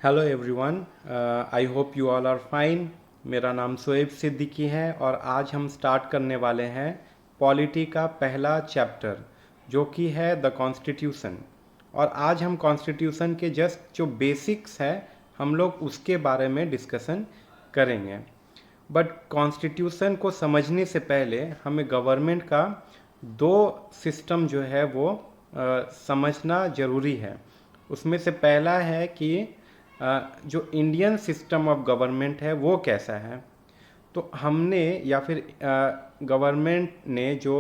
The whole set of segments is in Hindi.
Hello everyone, I hope you all are fine. मेरा नाम शोएब सिद्दीकी है और आज हम स्टार्ट करने वाले हैं पॉलिटी का पहला चैप्टर जो कि है द कॉन्स्टिट्यूशन। और आज हम कॉन्स्टिट्यूशन के जस्ट जो बेसिक्स है हम लोग उसके बारे में डिस्कशन करेंगे। बट कॉन्स्टिट्यूशन को समझने से पहले हमें गवर्नमेंट का दो सिस्टम जो है वो समझना ज़रूरी है। उसमें से पहला है कि जो इंडियन सिस्टम ऑफ गवर्नमेंट है वो कैसा है। तो हमने या फिर गवर्नमेंट ने जो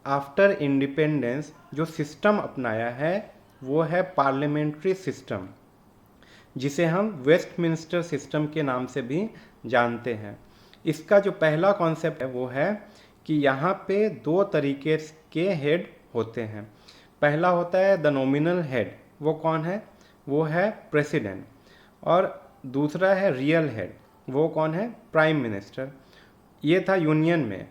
आफ्टर इंडिपेंडेंस जो सिस्टम अपनाया है वो है पार्लियामेंट्री सिस्टम, जिसे हम वेस्टमिंस्टर सिस्टम के नाम से भी जानते हैं। इसका जो पहला कॉन्सेप्ट है वो है कि यहाँ पे दो तरीके के हेड होते हैं। पहला होता है द नॉमिनल हेड, वो कौन है? वो है प्रेसिडेंट। और दूसरा है रियल हेड, वो कौन है? Prime minister. ये था यूनियन में।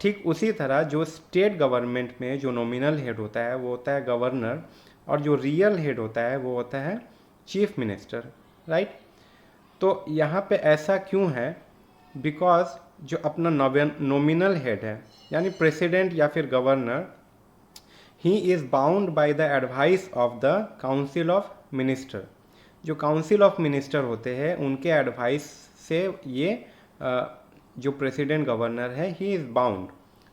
ठीक उसी तरह जो स्टेट गवर्नमेंट में जो नॉमिनल हेड होता है वो होता है गवर्नर, और जो रियल हेड होता है वो होता है चीफ मिनिस्टर, राइट। तो यहाँ पे ऐसा क्यों है? बिकॉज जो अपना नॉमिनल हेड है यानी प्रेसिडेंट या फिर governor, he is bound by the advice of the council of minister. जो काउंसिल ऑफ मिनिस्टर होते हैं उनके एडवाइस से ये जो प्रेसिडेंट गवर्नर है ही इज़ बाउंड,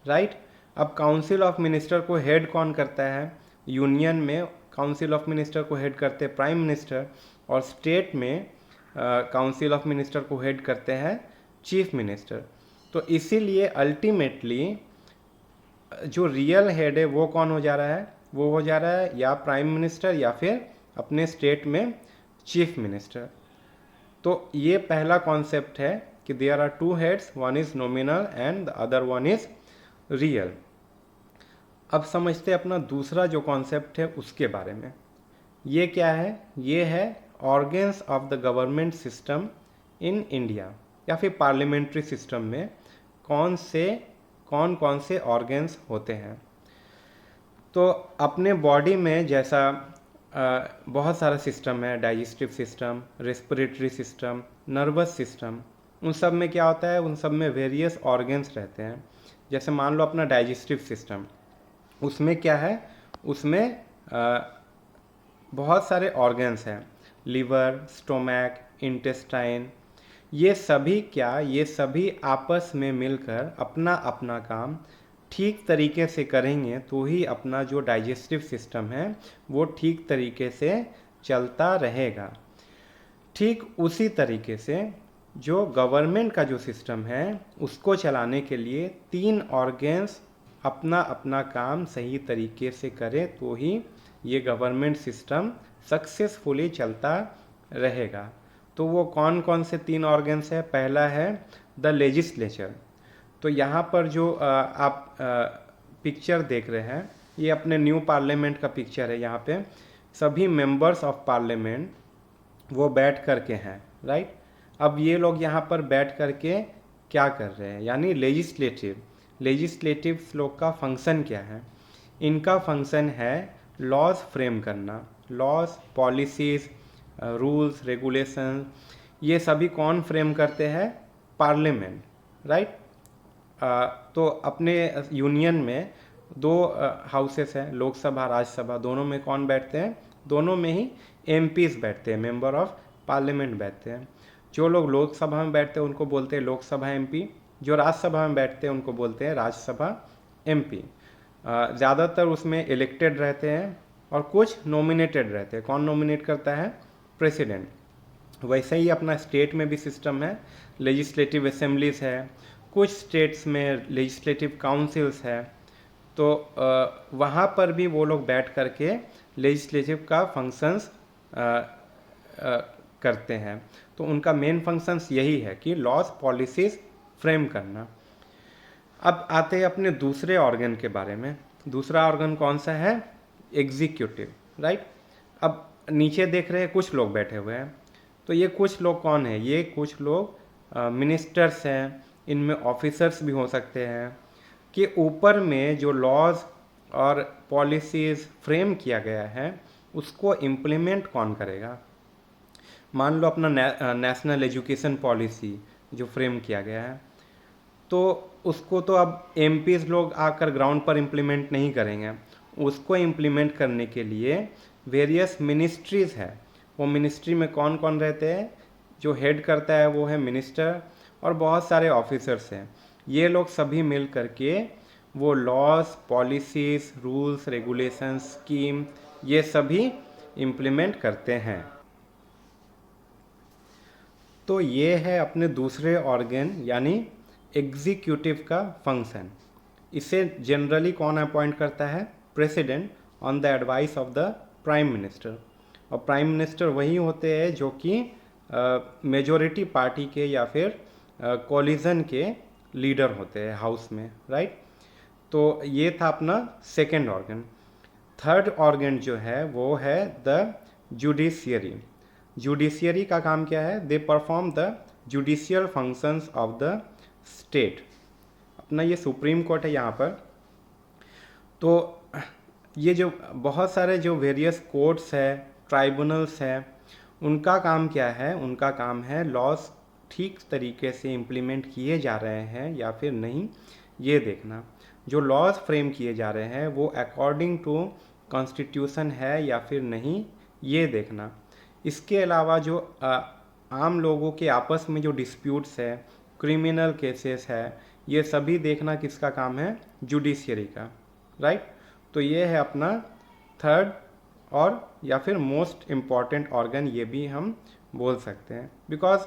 राइट। अब काउंसिल ऑफ मिनिस्टर को हेड कौन करता है? यूनियन में काउंसिल ऑफ मिनिस्टर को हेड करते हैं प्राइम मिनिस्टर, और स्टेट में काउंसिल ऑफ मिनिस्टर को हेड करते हैं चीफ मिनिस्टर। तो इसीलिए अल्टीमेटली जो रियल हेड है वो कौन हो जा रहा है? वो हो जा रहा है या प्राइम मिनिस्टर या फिर अपने स्टेट में चीफ मिनिस्टर। तो ये पहला कॉन्सेप्ट है कि there are two heads, one is nominal and the other one is real. अब समझते हैं अपना दूसरा जो कॉन्सेप्ट है उसके बारे में। ये क्या है? ये है organs of the government system in India, या फिर पार्लियामेंट्री सिस्टम में कौन कौन से ऑर्गन्स होते हैं। तो अपने बॉडी में जैसा बहुत सारा सिस्टम है, digestive system, respiratory system, nervous system. उन सब में क्या होता है? उन सब में वेरियस ऑर्गन्स रहते हैं। जैसे मान लो अपना डाइजेस्टिव सिस्टम, उसमें क्या है? उसमें बहुत सारे ऑर्गन्स हैं, लिवर, स्टोमैक, इंटेस्टाइन। ये सभी आपस में मिलकर अपना अपना काम ठीक तरीके से करेंगे तो ही अपना जो डाइजेस्टिव सिस्टम है वो ठीक तरीके से चलता रहेगा। ठीक उसी तरीके से जो गवर्नमेंट का जो सिस्टम है उसको चलाने के लिए तीन ऑर्गन्स अपना अपना काम सही तरीके से करें तो ही ये गवर्नमेंट सिस्टम सक्सेसफुली चलता रहेगा। तो वो कौन कौन से तीन ऑर्गन्स है? पहला है द लेजिस्लेचर। तो यहाँ पर जो आप पिक्चर देख रहे हैं ये अपने न्यू पार्लियामेंट का पिक्चर है। यहाँ पे सभी मेंबर्स ऑफ पार्लियामेंट वो बैठ करके हैं, राइट। अब ये लोग यहाँ पर बैठ करके क्या कर रहे हैं? यानी लेजिस्लेटिव लोग का फंक्शन क्या है? इनका फंक्शन है लॉज फ्रेम करना। लॉज, पॉलिसीज़, रूल्स, रेगुलेशन, ये सभी कौन फ्रेम करते हैं? Parliament, right. तो अपने यूनियन में दो हाउसेस हैं, लोकसभा, राज्यसभा। दोनों में कौन बैठते हैं? दोनों में ही एमपीज बैठते हैं, मेंबर ऑफ पार्लियामेंट बैठते हैं। जो लोग लोकसभा में बैठते हैं उनको बोलते हैं लोकसभा एमपी, जो राज्यसभा में बैठते हैं उनको बोलते हैं राज्यसभा एमपी। ज़्यादातर उसमें इलेक्टेड रहते हैं और कुछ नॉमिनेटेड रहते हैं। कौन नॉमिनेट करता है? प्रेसिडेंट। वैसे ही अपना स्टेट में भी सिस्टम है, लेजिस्लेटिव असेंबलीज है, कुछ स्टेट्स में लेजिस्लेटिव काउंसिल्स है। तो वहाँ पर भी वो लोग बैठ करके लेजिस्लेटिव का फंक्शंस करते हैं। तो उनका मेन फंक्शंस यही है कि लॉज, पॉलिसीज़ फ्रेम करना। अब आते हैं अपने दूसरे ऑर्गन के बारे में। दूसरा ऑर्गन कौन सा है? Executive, right. अब नीचे देख रहे हैं कुछ लोग बैठे हुए हैं। तो ये कुछ लोग कौन है? ये कुछ लोग मिनिस्टर्स हैं, इनमें ऑफिसर्स भी हो सकते हैं। कि ऊपर में जो लॉज और पॉलिसीज़ फ्रेम किया गया है उसको इम्प्लीमेंट कौन करेगा। मान लो अपना नेशनल एजुकेशन पॉलिसी जो फ्रेम किया गया है, तो उसको तो अब एमपीज़ लोग आकर ग्राउंड पर इम्प्लीमेंट नहीं करेंगे। उसको इम्प्लीमेंट करने के लिए वेरियस मिनिस्ट्रीज़ है। वो मिनिस्ट्री में कौन कौन रहते हैं, जो हेड करता है वो है मिनिस्टर, और बहुत सारे ऑफिसर्स हैं। ये लोग सभी मिल करके वो laws, policies, rules, regulations, scheme, ये सभी इम्प्लीमेंट करते हैं। तो ये है अपने दूसरे ऑर्गन यानी एग्जीक्यूटिव का फंक्शन। इसे जनरली कौन अपॉइंट करता है, president on the advice of the prime minister. और प्राइम मिनिस्टर वही होते हैं जो कि मेजॉरिटी पार्टी के या फिर कोलिजन के लीडर होते हैं हाउस में, राइट। तो ये था अपना सेकेंड ऑर्गन। थर्ड ऑर्गन जो है वो है द जुडिशियरी। जुडिशियरी का काम क्या है, they perform the judicial functions of the state. अपना ये सुप्रीम कोर्ट है यहाँ पर। तो ये जो बहुत सारे जो वेरियस कोर्ट्स है, ट्राइब्यूनल्स है, उनका काम क्या है, उनका काम है लॉज ठीक तरीके से इम्प्लीमेंट किए जा रहे हैं या फिर नहीं, ये देखना। जो लॉज फ्रेम किए जा रहे हैं वो अकॉर्डिंग टू कॉन्स्टिट्यूशन है या फिर नहीं, ये देखना। इसके अलावा जो आम लोगों के आपस में जो डिस्प्यूट्स है, क्रिमिनल केसेस है, ये सभी देखना किसका काम है, जुडिशियरी का, राइट। तो ये है अपना थर्ड और या फिर मोस्ट इम्पॉर्टेंट ऑर्गन, ये भी हम बोल सकते हैं। बिकॉज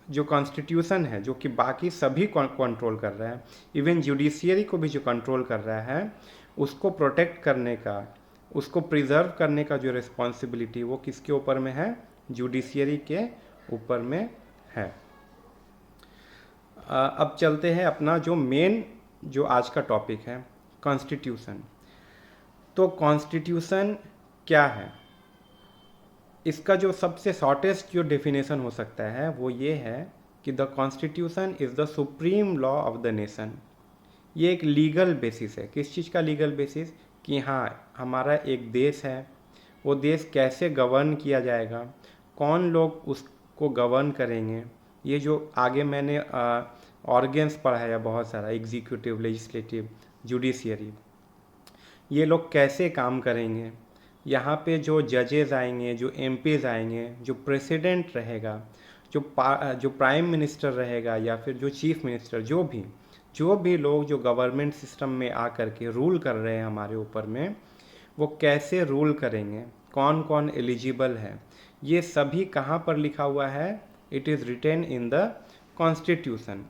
जो कॉन्स्टिट्यूशन है जो कि बाकी सभी कंट्रोल कर रहा है, इवन जुडिशियरी को भी जो कंट्रोल कर रहा है, उसको प्रोटेक्ट करने का, उसको प्रिजर्व करने का जो रिस्पॉन्सिबिलिटी वो किसके ऊपर में है, जुडिशियरी के ऊपर में है। अब चलते हैं अपना जो मेन जो आज का टॉपिक है, कॉन्स्टिट्यूशन। तो कॉन्स्टिट्यूशन क्या है, इसका जो सबसे शॉर्टेस्ट जो डेफिनेशन हो सकता है वो ये है कि the constitution is the supreme law of the nation. ये एक लीगल बेसिस है। किस चीज़ का लीगल बेसिस, कि हाँ हमारा एक देश है, वो देश कैसे गवर्न किया जाएगा, कौन लोग उसको गवर्न करेंगे, ये जो आगे मैंने ऑर्गन्स पढ़ाया बहुत सारा, एग्जीक्यूटिव, लेजिस्लेटिव, जुडिशियरी, ये लोग कैसे काम करेंगे, यहाँ पे जो जजेस आएंगे, जो एमपीज आएंगे, जो प्रेसिडेंट रहेगा, जो प्राइम मिनिस्टर रहेगा या फिर जो चीफ मिनिस्टर, जो भी लोग जो गवर्नमेंट सिस्टम में आकर के रूल कर रहे हैं हमारे ऊपर में, वो कैसे रूल करेंगे, कौन कौन एलिजिबल है, ये सभी कहाँ पर लिखा हुआ है, it is written in the constitution.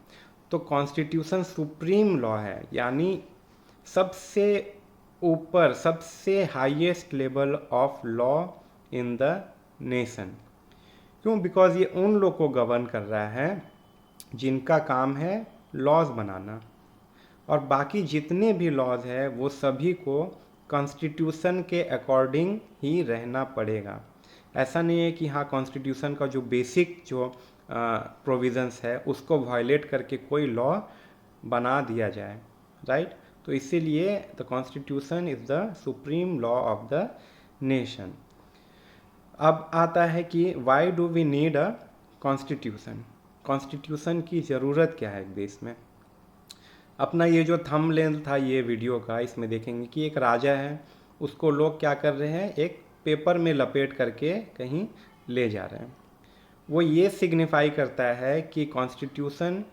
तो कॉन्स्टिट्यूशन सुप्रीम लॉ है, यानी सबसे ऊपर, सबसे highest level of law in the nation. क्यों, बिकॉज ये उन लोग को गवर्न कर रहा है जिनका काम है लॉज बनाना, और बाकी जितने भी लॉज है वो सभी को कॉन्स्टिट्यूशन के अकॉर्डिंग ही रहना पड़ेगा। ऐसा नहीं है कि हाँ कॉन्स्टिट्यूशन का जो बेसिक जो प्रोविजंस है उसको वायलेट करके कोई लॉ बना दिया जाए, राइट। तो इसीलिए the constitution is the supreme law of the nation. अब आता है कि why do we need a constitution. Constitution की ज़रूरत क्या है एक देश में। अपना ये जो थंबनेल था ये वीडियो का, इसमें देखेंगे कि एक राजा है, उसको लोग क्या कर रहे हैं, एक पेपर में लपेट करके कहीं ले जा रहे हैं। वो ये सिग्निफाई करता है कि कॉन्स्टिट्यूशन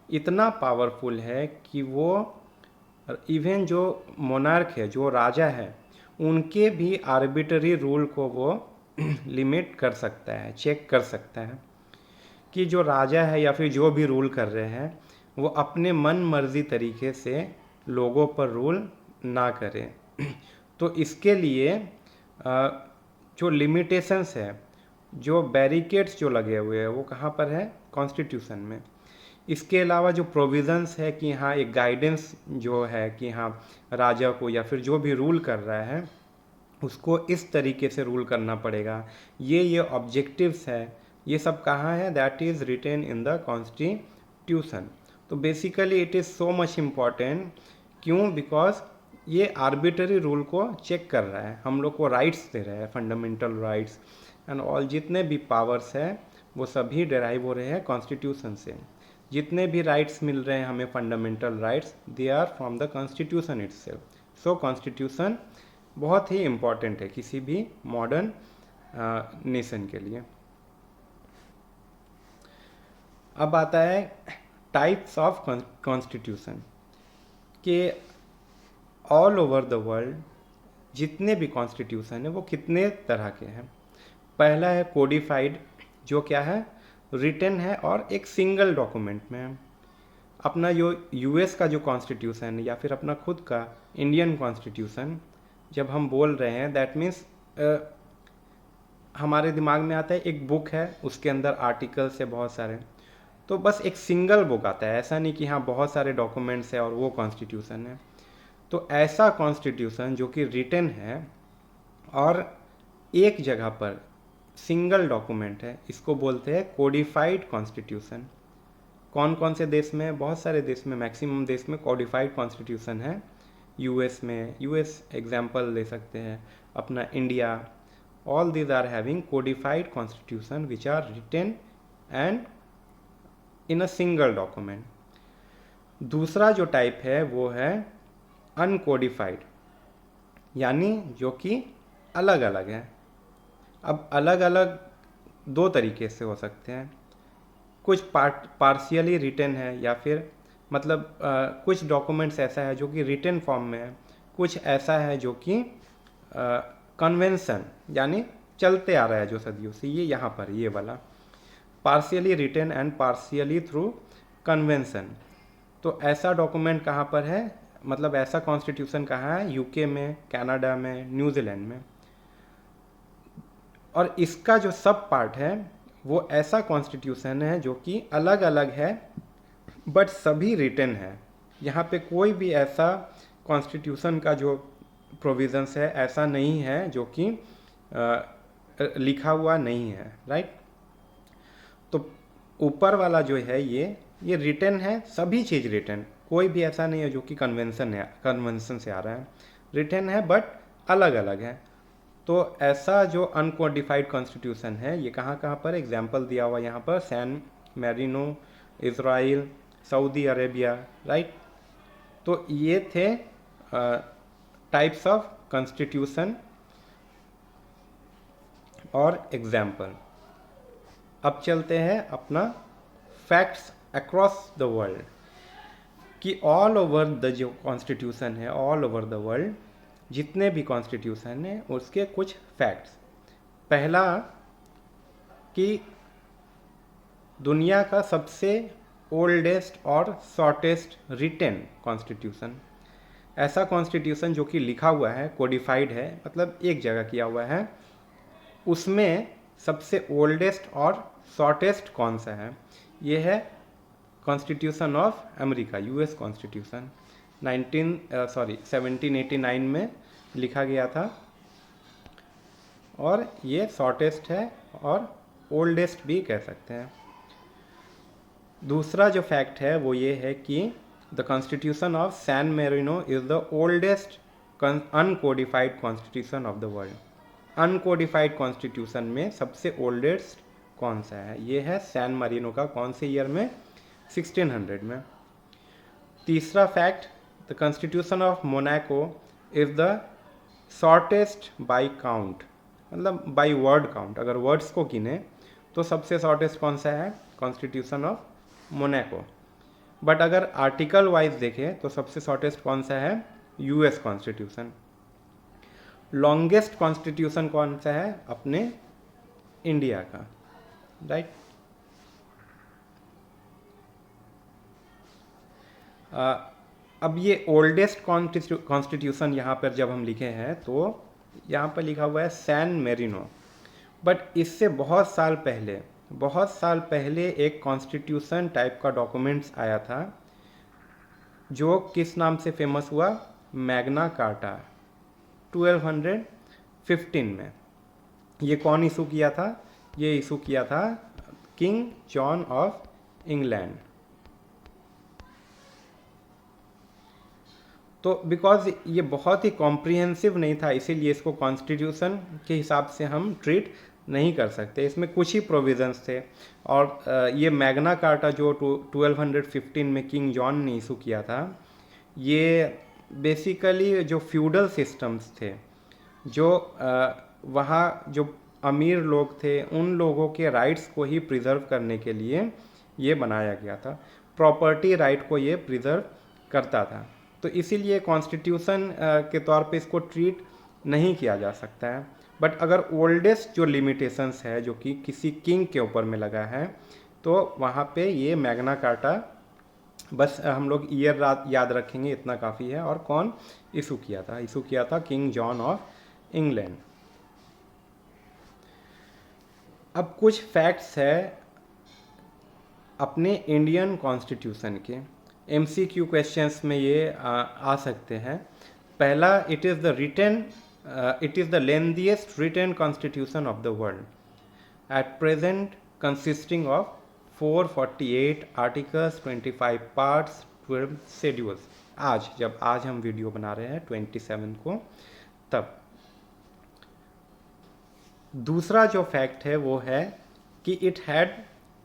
इतना पावरफुल है कि वो इवन जो मोनार्क है, जो राजा है, उनके भी आर्बिट्ररी रूल को वो लिमिट कर सकता है, चेक कर सकता है कि जो राजा है या फिर जो भी रूल कर रहे हैं वो अपने मन मर्जी तरीके से लोगों पर रूल ना करें। तो इसके लिए जो लिमिटेशंस है, जो बैरिकेड्स जो लगे हुए हैं, वो कहाँ पर है, कॉन्स्टिट्यूशन में। इसके अलावा जो प्रोविज़न्स है कि हाँ एक गाइडेंस जो है कि हाँ राजा को या फिर जो भी रूल कर रहा है उसको इस तरीके से रूल करना पड़ेगा, ये ऑब्जेक्टिव्स है, ये सब कहाँ है, that is written in the constitution. तो basically it is so much important. क्यों, बिकॉज ये आर्बिटरी रूल को चेक कर रहा है, हम लोग को राइट्स दे रहा है, फंडामेंटल राइट्स एंड ऑल। जितने भी पावर्स है वो सभी डेराइव हो रहे हैं कॉन्स्टिट्यूशन से। जितने भी राइट्स मिल रहे हैं हमें fundamental rights, they are from the constitution itself. So constitution बहुत ही इम्पॉर्टेंट है किसी भी मॉडर्न नेशन के लिए। अब आता है टाइप्स ऑफ कॉन्स्टिट्यूशन के ऑल ओवर द वर्ल्ड जितने भी कॉन्स्टिट्यूशन है वो कितने तरह के हैं। पहला है कोडिफाइड, जो क्या है, रिटन है और एक सिंगल डॉक्यूमेंट में है। अपना जो यूएस का जो कॉन्स्टिट्यूशन या फिर अपना खुद का इंडियन कॉन्स्टिट्यूशन जब हम बोल रहे हैं, दैट मीन्स हमारे दिमाग में आता है एक बुक है, उसके अंदर आर्टिकल्स है बहुत सारे, तो बस एक सिंगल बुक आता है। ऐसा नहीं कि हाँ बहुत सारे डॉक्यूमेंट्स है और वो कॉन्स्टिट्यूशन है। तो ऐसा कॉन्स्टिट्यूशन जो कि रिटन है और एक जगह पर सिंगल डॉक्यूमेंट है, इसको बोलते हैं कोडिफाइड कॉन्स्टिट्यूशन। कौन कौन से देश में? बहुत सारे देश में, मैक्सिमम देश में कोडिफाइड कॉन्स्टिट्यूशन है। यूएस में, यूएस एग्जाम्पल ले सकते हैं, अपना India, all these are having codified constitution which are written and in a single document. दूसरा जो टाइप है वो है अनकोडिफाइड, यानी जो कि अलग अलग है। अब अलग अलग दो तरीके से हो सकते हैं, कुछ पार्शियली रिटन है या फिर मतलब कुछ डॉक्यूमेंट्स ऐसा है जो कि रिटन फॉर्म में है, कुछ ऐसा है जो कि कन्वेंशन यानी चलते आ रहा है जो सदियों से, ये यहाँ पर ये वाला partially written and partially through convention. तो ऐसा डॉक्यूमेंट कहाँ पर है, मतलब ऐसा कॉन्स्टिट्यूशन कहाँ है? यूके में, कनाडा में, न्यूजीलैंड में। और इसका जो सब पार्ट है वो ऐसा कॉन्स्टिट्यूशन है जो कि अलग अलग है बट सभी रिटन है। यहाँ पे कोई भी ऐसा कॉन्स्टिट्यूशन का जो प्रोविजंस है ऐसा नहीं है जो कि लिखा हुआ नहीं है, राइट। तो ऊपर वाला जो है ये रिटन है, सभी चीज़ रिटन, कोई भी ऐसा नहीं है जो कि कन्वेंशन से आ रहा है, रिटन है बट अलग अलग है। तो ऐसा जो अनकोडिफाइड कॉन्स्टिट्यूशन है ये कहाँ कहाँ पर एग्जाम्पल दिया हुआ यहाँ पर, San Marino, Israel, Saudi Arabia, right. तो ये थे टाइप्स ऑफ कॉन्स्टिट्यूशन और एग्जाम्पल। अब चलते हैं अपना फैक्ट्स अक्रॉस द वर्ल्ड कि ऑल ओवर द जो कॉन्स्टिट्यूशन है, ऑल ओवर द वर्ल्ड जितने भी कॉन्स्टिट्यूशन है उसके कुछ फैक्ट्स। पहला कि दुनिया का सबसे ओल्डेस्ट और शॉर्टेस्ट रिटन कॉन्स्टिट्यूशन, ऐसा कॉन्स्टिट्यूशन जो कि लिखा हुआ है, कोडिफाइड है, मतलब एक जगह किया हुआ है, उसमें सबसे ओल्डेस्ट और शॉर्टेस्ट कौन सा है? ये है constitution of America, US constitution 1789 में लिखा गया था और ये शॉर्टेस्ट है और ओल्डेस्ट भी कह सकते हैं। दूसरा जो फैक्ट है वो ये है कि the constitution of San Marino is the oldest uncodified constitution of the world. Uncodified constitution में सबसे ओल्डेस्ट कौन सा है? ये है सैन मैरिनो का। कौन से ईयर में? 1600 में। तीसरा fact, the constitution of Monaco is the shortest by count, मतलब बाई वर्ड काउंट, अगर वर्ड्स को गिने तो सबसे शॉर्टेस्ट कौन सा है? Constitution of Monaco. बट अगर आर्टिकल वाइज देखें तो सबसे शॉर्टेस्ट कौन सा है? US constitution. लॉन्गेस्ट कॉन्स्टिट्यूशन कौन सा है? अपने इंडिया का, राइट। अब ये ओल्डेस्ट कॉन्स्टिट्यूशन यहाँ पर जब हम लिखे हैं तो यहाँ पर लिखा हुआ है सैन मैरिनो, बट इससे बहुत साल पहले एक कॉन्स्टिट्यूशन टाइप का डॉक्यूमेंट्स आया था जो किस नाम से फेमस हुआ? मैग्ना कार्टा 1215 में। ये कौन इशू किया था? ये इशू किया था किंग जॉन ऑफ इंग्लैंड। तो बिकॉज ये बहुत ही कॉम्प्रिहेंसिव नहीं था, इसीलिए इसको कॉन्स्टिट्यूशन के हिसाब से हम ट्रीट नहीं कर सकते। इसमें कुछ ही प्रोविजंस थे। और ये मैग्ना कार्टा जो 1215 में किंग जॉन ने इशू किया था, ये बेसिकली जो फ्यूडल सिस्टम्स थे, जो वहाँ जो अमीर लोग थे, उन लोगों के राइट्स को ही प्रिजर्व करने के लिए ये बनाया गया था। प्रॉपर्टी राइट को ये प्रिजर्व करता था। तो इसीलिए कॉन्स्टिट्यूशन के तौर पे इसको ट्रीट नहीं किया जा सकता है। बट अगर ओल्डेस्ट जो लिमिटेशंस है जो कि किसी किंग के ऊपर में लगा है, तो वहाँ पे ये मैग्ना कार्टा, बस हम लोग ईयर याद रखेंगे, इतना काफ़ी है। और कौन इशू किया था? इशू किया था किंग जॉन ऑफ इंग्लैंड। अब कुछ फैक्ट्स है अपने इंडियन कॉन्स्टिट्यूशन के, एमसीक्यू क्वेश्चंस में ये आ सकते हैं। पहला, it is the lengthiest written constitution of the world at present, consisting of 448 articles, 25 parts, 12 schedules. आज हम वीडियो बना रहे हैं 27 को, तब। दूसरा जो फैक्ट है वो है कि it had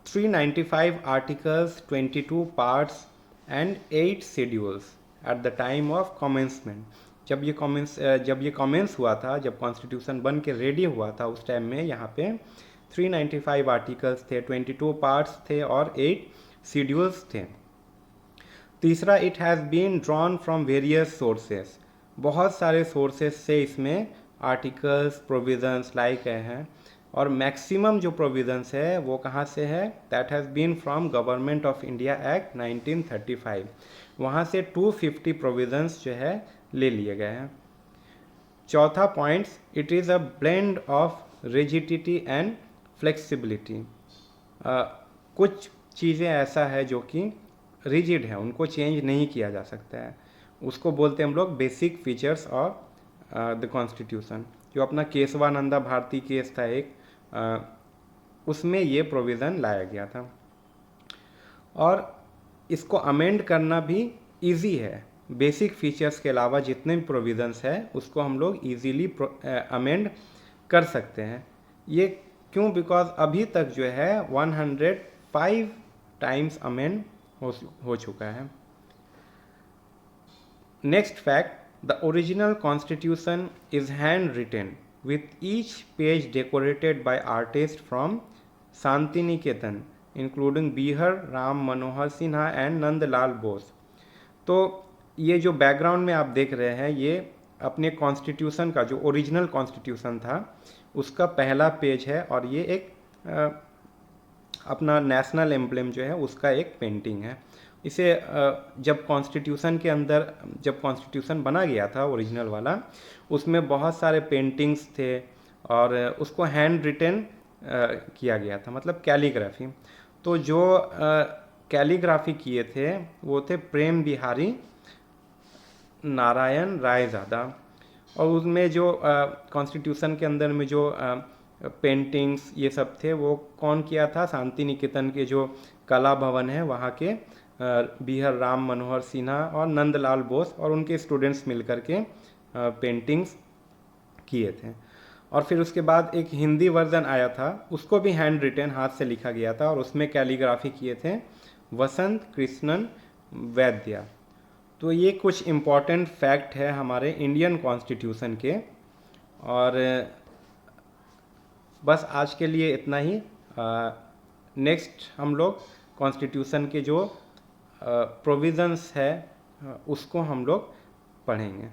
395 articles, 22 parts and 8 schedules at the time of commencement. जब ये कमेंस हुआ था, जब कॉन्स्टिट्यूशन बन के रेडी हुआ था, उस टाइम में यहाँ पे 395 आर्टिकल्स थे, 22 पार्ट्स थे और 8 शेड्यूल्स थे। तीसरा, it has been drawn from various sources. बहुत सारे सोर्सेस से इसमें आर्टिकल्स, प्रोविजंस लाए गए हैं। और मैक्सिमम जो प्रोविजंस है वो कहाँ से है? That has been from government of India act 1935। वहाँ से 250 प्रोविजंस जो है ले लिए गए हैं। चौथा points, it is a blend of rigidity and flexibility. कुछ चीज़ें ऐसा है जो कि रिजिड है, उनको चेंज नहीं किया जा सकता है। उसको बोलते हैं हम लोग basic features of the constitution. जो अपना केशवानंदा भारती केस था एक, उसमें ये प्रोविज़न लाया गया था। और इसको अमेंड करना भी इजी है। बेसिक फीचर्स के अलावा जितने भी प्रोविज़न्स है उसको हम लोग ईजीली अमेंड कर सकते हैं। ये क्यों? बिकॉज अभी तक जो है 105 टाइम्स अमेंड हो चुका है। Next fact, the original constitution is handwritten with each page decorated by artists from Santiniketan, including Bihar Ram Manohar Sinha and Nandlal Bose। तो ये जो बैकग्राउंड में आप देख रहे हैं, ये अपने कॉन्स्टिट्यूशन का जो ओरिजिनल कॉन्स्टिट्यूशन था उसका पहला पेज है। और ये एक अपना नेशनल एम्ब्लेम जो है उसका एक पेंटिंग है। इसे जब कॉन्स्टिट्यूशन बना गया था ओरिजिनल वाला, उसमें बहुत सारे पेंटिंग्स थे और उसको हैंड रिटन किया गया था, मतलब कैलीग्राफी। तो जो कैलीग्राफी किए थे वो थे प्रेम बिहारी नारायण रायज़ादा। और उसमें जो कॉन्स्टिट्यूशन के अंदर में जो पेंटिंग्स ये सब थे वो कौन किया था? शांति निकेतन के जो कला भवन है वहाँ के बिहार राम मनोहर सिन्हा और नंदलाल बोस और उनके स्टूडेंट्स मिलकर के पेंटिंग्स किए थे। और फिर उसके बाद एक हिंदी वर्जन आया था, उसको भी हैंड रिटन, हाथ से लिखा गया था, और उसमें कैलीग्राफी किए थे वसंत कृष्णन वैद्या। तो ये कुछ इम्पॉर्टेंट फैक्ट है हमारे इंडियन कॉन्स्टिट्यूशन के। और बस आज के लिए इतना ही। नेक्स्ट हम लोग कॉन्स्टिट्यूशन के जो प्रोविज़न्स है उसको हम लोग पढ़ेंगे।